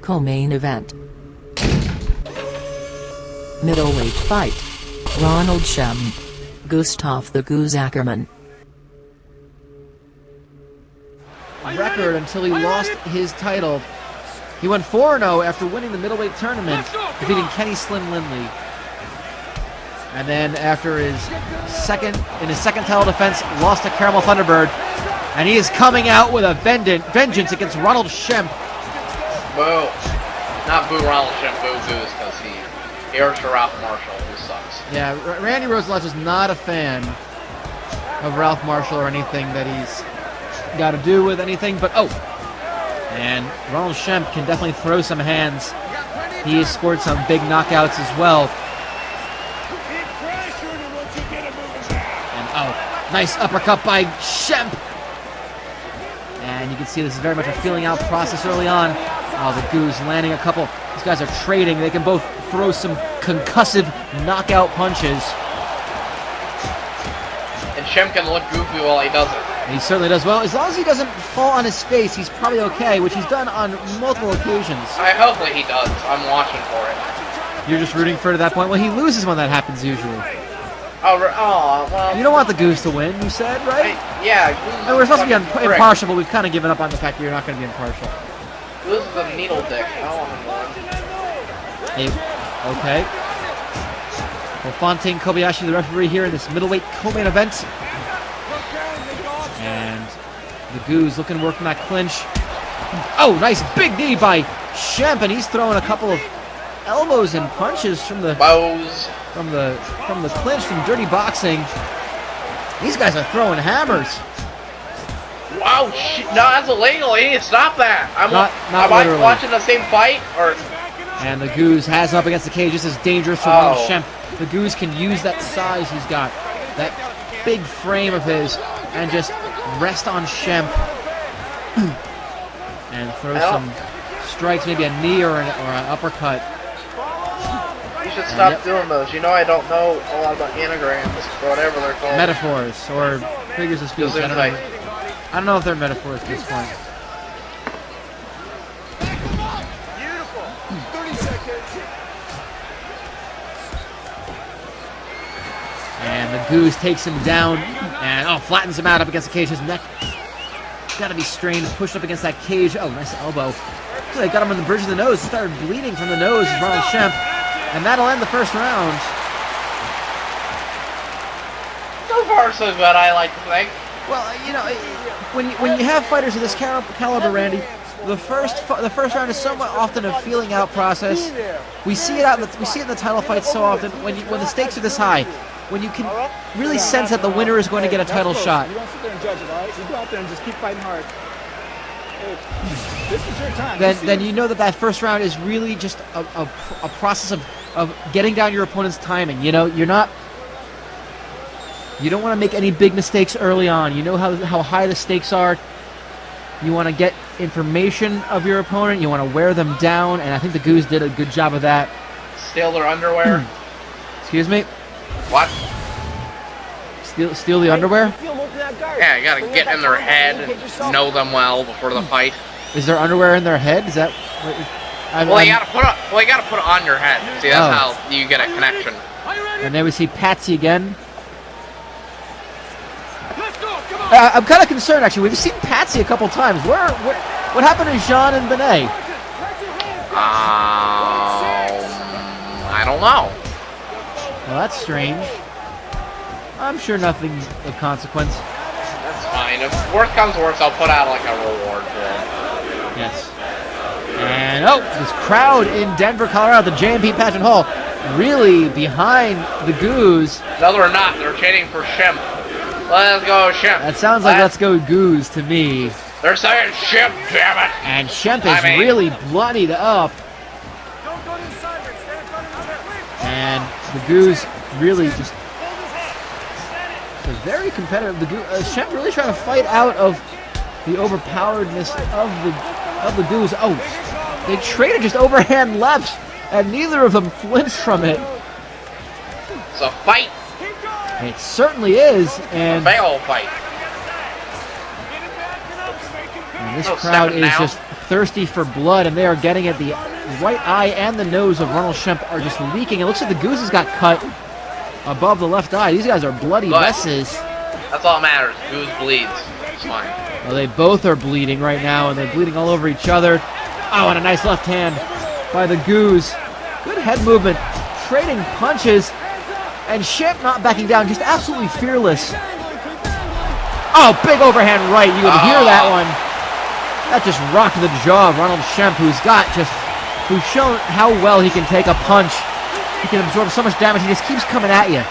Co-main event. Middleweight fight. Ronald Shemp. Gustaf the Gooz Ackerman. Record until he lost his title. He went 4-0 after winning the middleweight tournament, defeating Kenny Slim Lindley. And then after his second title defense, lost to Caramel Thunderbird. And he is coming out with a vengeance against Ronald Shemp. Boo. Not boo Ronald Shemp, boo Gooz, because he hurts to Ralph Marshall, who sucks. Yeah, Randy Rosenblatt is not a fan of Ralph Marshall or anything that he's got to do with anything, but and Ronald Shemp can definitely throw some hands. He has scored some big knockouts as well. And nice uppercut by Shemp. And you can see this is very much a feeling out process early on. The Gooz landing a couple. These guys are trading. They can both throw some concussive knockout punches. And Shemp can look goofy while he does it. He certainly does. Well, as long as he doesn't fall on his face, he's probably okay, which he's done on multiple occasions. Hopefully he does. I'm watching for it. You're just rooting for it at that point? Well, he loses when that happens usually. Well... You don't want the Gooz to win, you said, right? Yeah. And we're supposed to be impartial, but we've kind of given up on the fact that you're not going to be impartial. Gooz is a needle dick. I don't want him to win. Okay. Well, Fontaine Kobayashi, the referee here in this middleweight co-main event. And the Gooz looking to work from that clinch. Oh, nice big knee by Shemp, and he's throwing a couple of elbows and punches from the from the clinch, from dirty boxing. These guys are throwing hammers. Wow, no, that's illegal. You need to stop that. Am I watching the same fight? And the Gooz has him up against the cage. This is dangerous for Ronald Shemp. The Gooz can use that size he's got, that big frame of his, and just rest on Shemp and throw some strikes, maybe a knee or an uppercut. You should stop doing those. You know I don't know a lot about anagrams or whatever they're called. Metaphors or figures of speech. I don't know if they're metaphors at this point. Beautiful. 30 seconds. And the Gooz takes him down and flattens him out up against the cage. His neck got to be strained, pushed up against that cage. Oh, nice elbow. So they got him on the bridge of the nose. Started bleeding from the nose is Ronald Shemp. And that'll end the first round. So far, so good, I like to think. Well, you know, when you have fighters of this caliber, Randy, the first round is somewhat often a feeling out process. We see it in the title fights so often when the stakes are this high, when you can really sense that the winner is going to get a title shot. You don't sit there and judge it, all right? You go out there and just keep fighting hard. This is your time. Then you know that first round is really just a process of getting down your opponent's timing. You know, you don't want to make any big mistakes early on. You know how high the stakes are. You want to get information of your opponent. You want to wear them down, and I think the Gooz did a good job of that. Steal their underwear? Excuse me? What? Steal the underwear? Yeah, you gotta get in their head and know them well before the fight. Is there underwear in their head? Is that... you gotta put it on your head. See, that's how you get a connection. And then we see Patsy again. I'm kind of concerned, actually. We've seen Patsy a couple times. What happened to Jean and Benet? I don't know. Well, that's strange. I'm sure nothing of consequence. That's fine. If worst comes to worst, I'll put out like a reward for him. Yes. And this crowd in Denver, Colorado, the JMP Pageant Hall, really behind the Gooz. No, they're not. They're chanting for Shemp. Let's go, Shemp. That sounds like let's go Gooz to me. They're saying Shemp, damn it. And Shemp is really bloodied up. And the Gooz really just very competitive. Shemp really trying to fight out of the overpoweredness of the Gooz. They traded just overhand lefts, and neither of them flinched from it. It's a fight. It certainly is, and a big old fight. And this crowd is just thirsty for blood, and they are getting it. The right eye and the nose of Ronald Shemp are just leaking. It looks like the Gooz has got cut above the left eye. These guys are bloody messes. That's all that matters. Gooz bleeds. It's fine. Well, they both are bleeding right now, and they're bleeding all over each other. Oh, and a nice left hand by the Gooz. Good head movement, trading punches, and Shemp not backing down, just absolutely fearless. Oh, big overhand right. You would hear that one. That just rocked the jaw of Ronald Shemp, who's shown how well he can take a punch. He can absorb so much damage. He just keeps coming at you.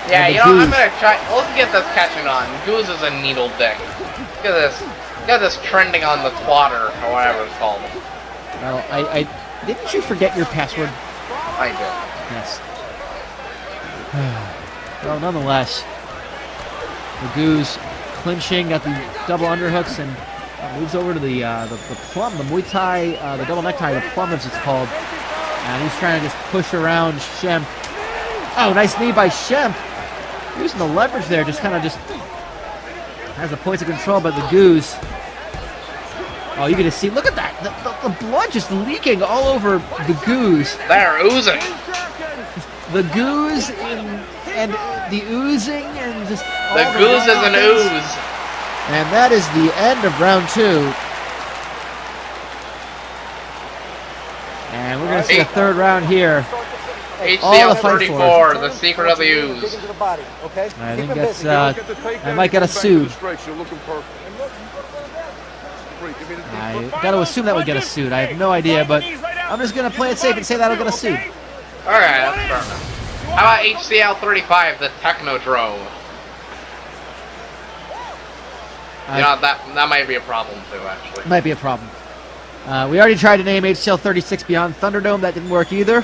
Yeah, you know, Gooz. I'm gonna try. Let's get this catching on. Gooz is a needle dick. Look at this. Look at this trending on the Twitter, or whatever it's called. Well, I didn't you forget your password? I did. Yes. Well, nonetheless, the Gooz clinching at the double underhooks and moves over to the plum, the Muay Thai, the double necktie, the plum as it's called. And he's trying to just push around Shemp. Oh, nice knee by Shemp. Using the leverage there, just has the points of control, but the Gooz. Oh, you get to see, look at that. The blood just leaking all over the Gooz. They're oozing. The Gooz and the oozing and just all The Gooz is an ooze. And that is the end of round 2. And we're going to see a third round here. HCL 34, the secret of the ooze. I think that's, I might get a suit. I got to assume that would get a suit. I have no idea, but I'm just going to play it safe and say that'll get a suit. Alright, that's fair enough. How about HCL 35, the Technodrome? You know, that might be a problem too, actually. Might be a problem. We already tried to name HCL 36 Beyond Thunderdome. That didn't work either.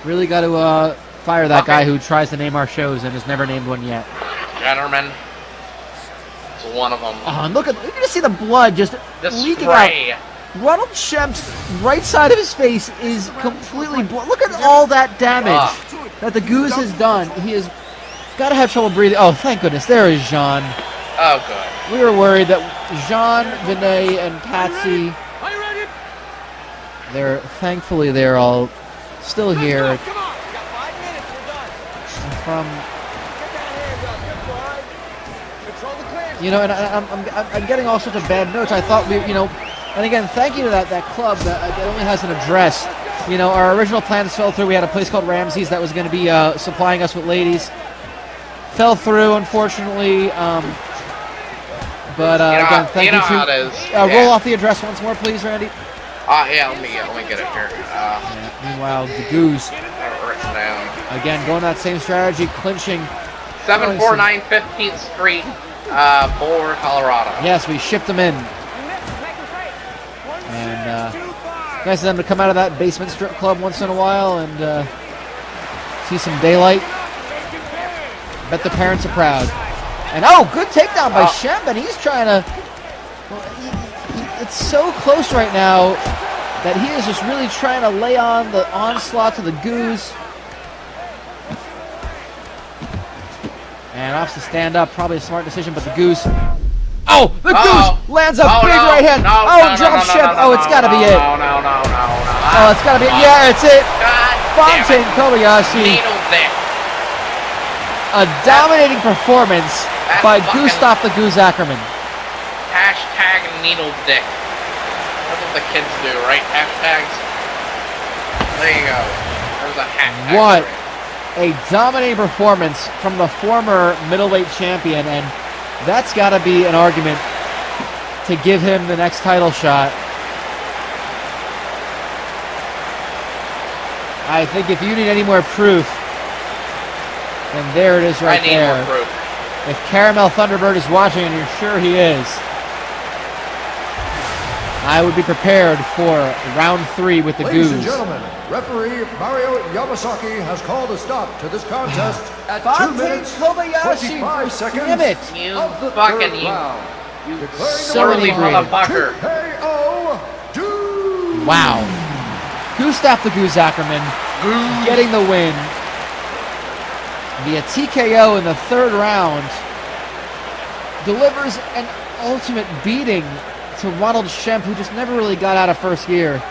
Really got to fire that guy who tries to name our shows and has never named one yet. Gentlemen, it's one of them. Oh, and look at you see the blood just leaking spray. out. Ronald Shemp's right side of his face is completely look at all that damage that the Gooz has done. He has got to have trouble breathing. Oh, thank goodness. There is Jean. Oh, good. We were worried that Jean, Vinay, and Patsy, thankfully they're all still here. And I'm getting all sorts of bad notes. I thought and again, thank you to that club that only has an address. Our original plans fell through. We had a place called Ramsey's that was going to be supplying us with ladies. Fell through, unfortunately. But again, thank you how it is. Roll off the address once more, please, Randy. Yeah, let me get it here. Meanwhile, the Gooz Written down. again going that same strategy, clinching. 749 15th Street, Boulder, Colorado. Yes, we shipped them in. And nice of them to come out of that basement strip club once in a while and see some daylight. Bet the parents are proud. And good takedown by Shemp, and he's trying to. Well, it's so close right now that he is just really trying to lay on the onslaught to the Gooz. And opts to stand up, probably a smart decision, but the Gooz. Oh, the Gooz lands a big right hand. Drop Shemp. It's got to be it. No. Oh, it's got to be it. Yeah, it's it. Fontaine Kobayashi. Needle dick. A dominating performance by Gustaf the Gooz Ackerman. Hashtag needle dick. That's what the kids do, right? Hashtags. There you go. There's a hashtag. What a dominating performance from the former middleweight champion, and that's got to be an argument to give him the next title shot. I think if you need any more proof, then there it is right there. I need more proof. If Caramel Thunderbird is watching, and you're sure he is, I would be prepared for round 3 with the Gooz. Ladies and gentlemen, referee Mario Yamasaki has called a stop to this contest at 2 minutes, Kobayashi, 25 seconds damn it. You of the fucking third round. Declaring So the early winner, motherfucker. TKO Gooz. Wow. Gustaf the Gooz Ackerman getting the win via TKO in the 3rd round. delivers an ultimate beating to Ronald Shemp, who just never really got out of first gear.